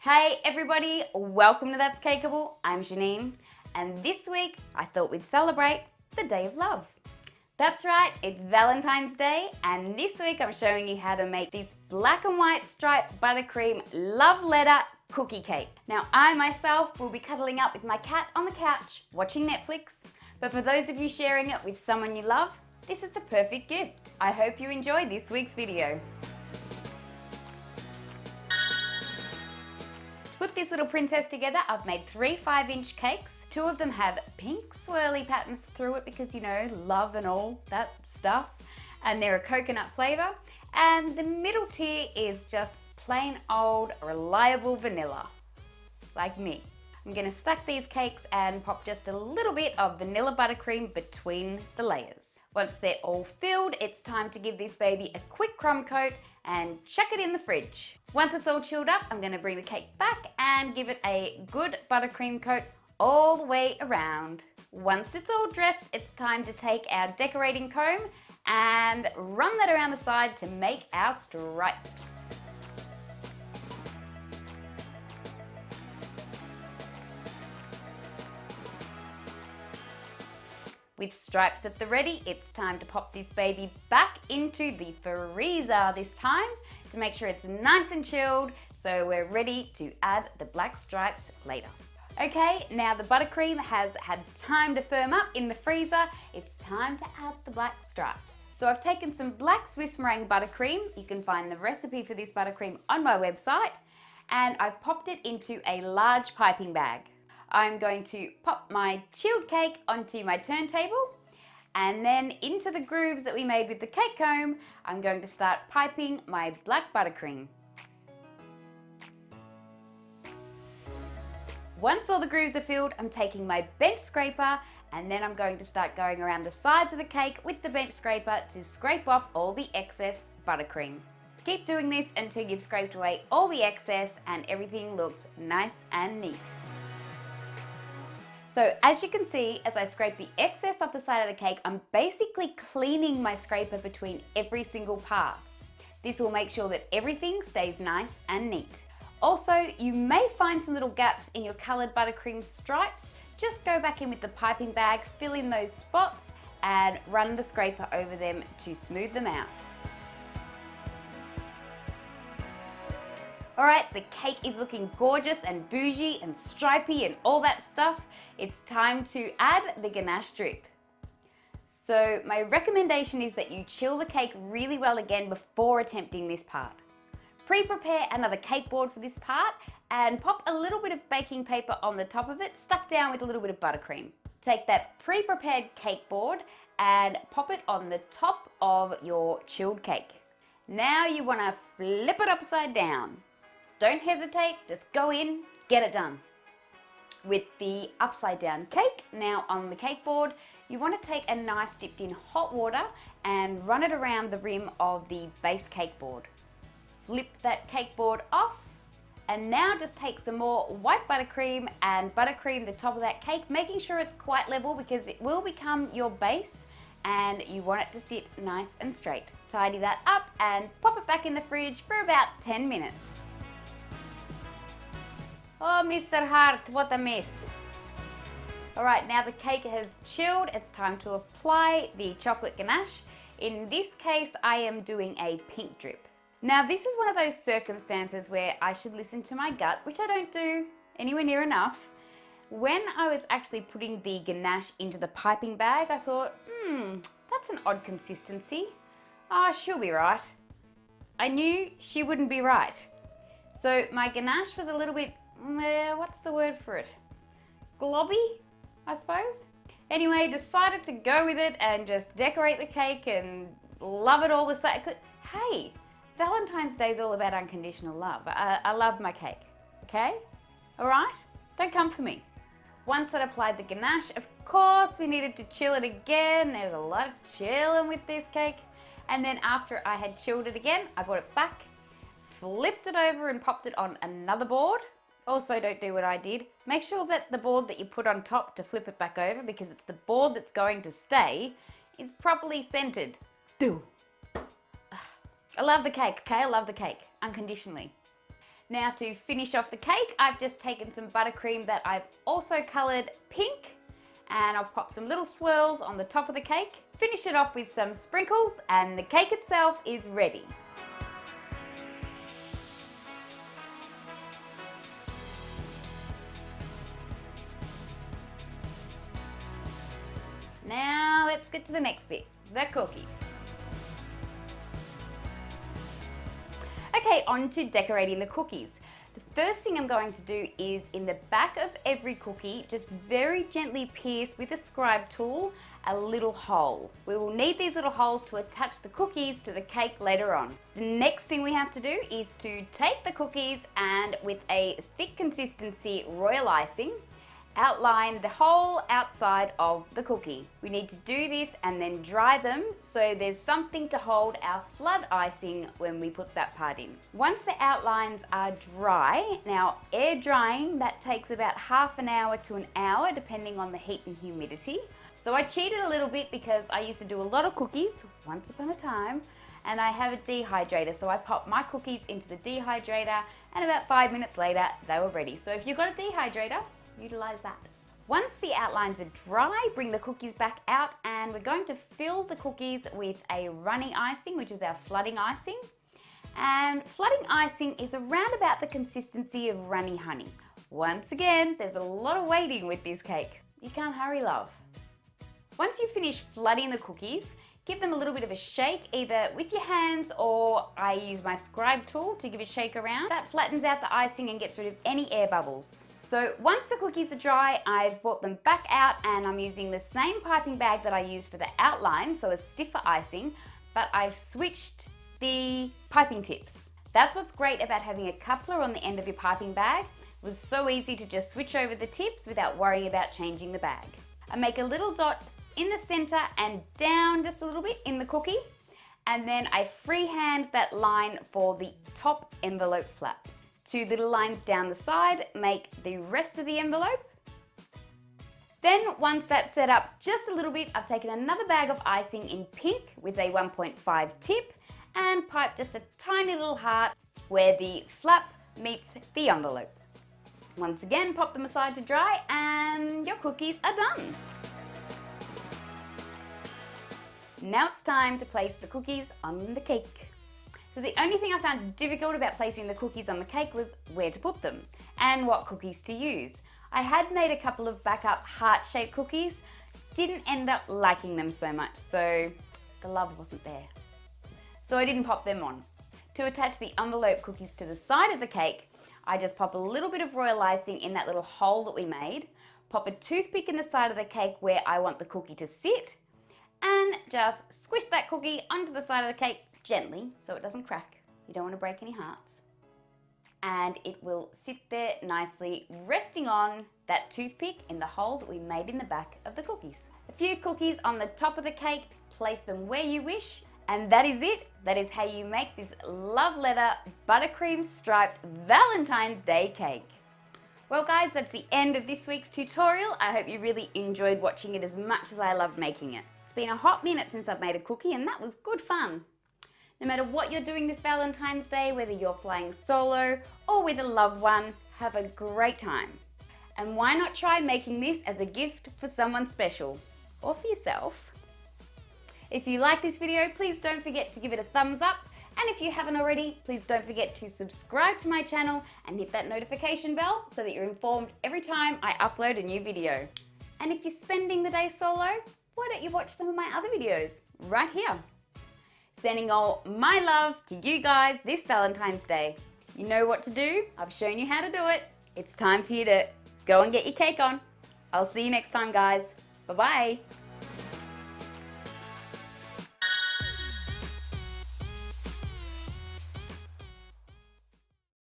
Hey everybody, welcome to That's Cakeable. I'm Janine, and this week I thought we'd celebrate the Day of Love. That's right, it's Valentine's Day, and this week I'm showing you how to make this black and white striped buttercream love letter cookie cake. Now I myself will be cuddling up with my cat on the couch watching Netflix, but for those of you sharing it with someone you love, this is the perfect gift. I hope you enjoy this week's video. To put this little princess together, I've made 3 5-inch cakes. 2 of them have pink swirly patterns through it because, you know, love and all that stuff. And they're a coconut flavor. And the middle tier is just plain old, reliable vanilla, like me. I'm gonna stack these cakes and pop just a little bit of vanilla buttercream between the layers. Once they're all filled, it's time to give this baby a quick crumb coat and chuck it in the fridge. Once it's all chilled up, I'm gonna bring the cake back and give it a good buttercream coat all the way around. Once it's all dressed, it's time to take our decorating comb and run that around the side to make our stripes. With stripes at the ready, it's time to pop this baby back into the freezer this time to make sure it's nice and chilled so we're ready to add the black stripes later. Okay, now the buttercream has had time to firm up in the freezer. It's time to add the black stripes. So I've taken some black Swiss meringue buttercream. You can find the recipe for this buttercream on my website, and I've popped it into a large piping bag. I'm going to pop my chilled cake onto my turntable, and then into the grooves that we made with the cake comb, I'm going to start piping my black buttercream. Once all the grooves are filled, I'm taking my bench scraper, and then I'm going to start going around the sides of the cake with the bench scraper to scrape off all the excess buttercream. Keep doing this until you've scraped away all the excess and everything looks nice and neat. So as you can see, as I scrape the excess off the side of the cake, I'm basically cleaning my scraper between every single pass. This will make sure that everything stays nice and neat. Also, you may find some little gaps in your coloured buttercream stripes. Just go back in with the piping bag, fill in those spots, and run the scraper over them to smooth them out. Alright, the cake is looking gorgeous and bougie and stripy and all that stuff. It's time to add the ganache drip. So my recommendation is that you chill the cake really well again before attempting this part. Pre-prepare another cake board for this part and pop a little bit of baking paper on the top of it, stuck down with a little bit of buttercream. Take that pre-prepared cake board and pop it on the top of your chilled cake. Now you want to flip it upside down. Don't hesitate, just go in, get it done. With the upside down cake now on the cake board, you want to take a knife dipped in hot water and run it around the rim of the base cake board. Flip that cake board off, and now just take some more white buttercream and buttercream the top of that cake, making sure it's quite level because it will become your base and you want it to sit nice and straight. Tidy that up and pop it back in the fridge for about 10 minutes. Oh, Mr. Hart, what a mess. All right, now the cake has chilled. It's time to apply the chocolate ganache. In this case, I am doing a pink drip. Now, this is one of those circumstances where I should listen to my gut, which I don't do anywhere near enough. When I was actually putting the ganache into the piping bag, I thought, that's an odd consistency. She'll be right. I knew she wouldn't be right. So my ganache was a little bit, what's the word for it? Globby, I suppose. Anyway, decided to go with it and just decorate the cake and love it all the same. Hey, Valentine's Day is all about unconditional love. I love my cake, okay? All right? Don't come for me. Once I'd applied the ganache, of course, we needed to chill it again. There was a lot of chilling with this cake. And then after I had chilled it again, I brought it back, flipped it over and popped it on another board. Also, don't do what I did. Make sure that the board that you put on top to flip it back over, because it's the board that's going to stay, is properly centered. I love the cake, okay? I love the cake, unconditionally. Now to finish off the cake, I've just taken some buttercream that I've also coloured pink, and I'll pop some little swirls on the top of the cake, finish it off with some sprinkles, and the cake itself is ready. Now let's get to the next bit, the cookies. Okay, on to decorating the cookies. The first thing I'm going to do is in the back of every cookie, just very gently pierce with a scribe tool a little hole. We will need these little holes to attach the cookies to the cake later on. The next thing we have to do is to take the cookies and with a thick consistency royal icing, outline the whole outside of the cookie. We need to do this and then dry them so there's something to hold our flood icing when we put that part in. Once the outlines are dry, now air drying, that takes about half an hour to an hour depending on the heat and humidity. So I cheated a little bit because I used to do a lot of cookies once upon a time, and I have a dehydrator, so I pop my cookies into the dehydrator and about 5 minutes later they were ready. So if you've got a dehydrator, utilize that. Once the outlines are dry, bring the cookies back out and we're going to fill the cookies with a runny icing, which is our flooding icing. And flooding icing is around about the consistency of runny honey. Once again, there's a lot of waiting with this cake. You can't hurry, love. Once you finish flooding the cookies, give them a little bit of a shake, either with your hands or I use my scribe tool to give a shake around. That flattens out the icing and gets rid of any air bubbles. So once the cookies are dry, I've brought them back out and I'm using the same piping bag that I used for the outline, so a stiffer icing, but I've switched the piping tips. That's what's great about having a coupler on the end of your piping bag. It was so easy to just switch over the tips without worrying about changing the bag. I make a little dot in the center and down just a little bit in the cookie, and then I freehand that line for the top envelope flap. 2 little lines down the side make the rest of the envelope. Then once that's set up just a little bit, I've taken another bag of icing in pink with a 1.5 tip and piped just a tiny little heart where the flap meets the envelope. Once again, pop them aside to dry and your cookies are done. Now it's time to place the cookies on the cake. So the only thing I found difficult about placing the cookies on the cake was where to put them and what cookies to use. I had made a couple of backup heart-shaped cookies, didn't end up liking them so much, so the love wasn't there. So I didn't pop them on. To attach the envelope cookies to the side of the cake, I just pop a little bit of royal icing in that little hole that we made, pop a toothpick in the side of the cake where I want the cookie to sit, and just squish that cookie onto the side of the cake gently so it doesn't crack. You don't want to break any hearts. And it will sit there nicely, resting on that toothpick in the hole that we made in the back of the cookies. A few cookies on the top of the cake, place them where you wish, and that is it. That is how you make this love letter buttercream striped Valentine's Day cake. Well guys, that's the end of this week's tutorial. I hope you really enjoyed watching it as much as I loved making it. It's been a hot minute since I've made a cookie and that was good fun. No matter what you're doing this Valentine's Day, whether you're flying solo or with a loved one, have a great time. And why not try making this as a gift for someone special or for yourself? If you like this video, please don't forget to give it a thumbs up. And if you haven't already, please don't forget to subscribe to my channel and hit that notification bell so that you're informed every time I upload a new video. And if you're spending the day solo, why don't you watch some of my other videos right here? Sending all my love to you guys this Valentine's Day. You know what to do. I've shown you how to do it. It's time for you to go and get your cake on. I'll see you next time, guys. Bye-bye.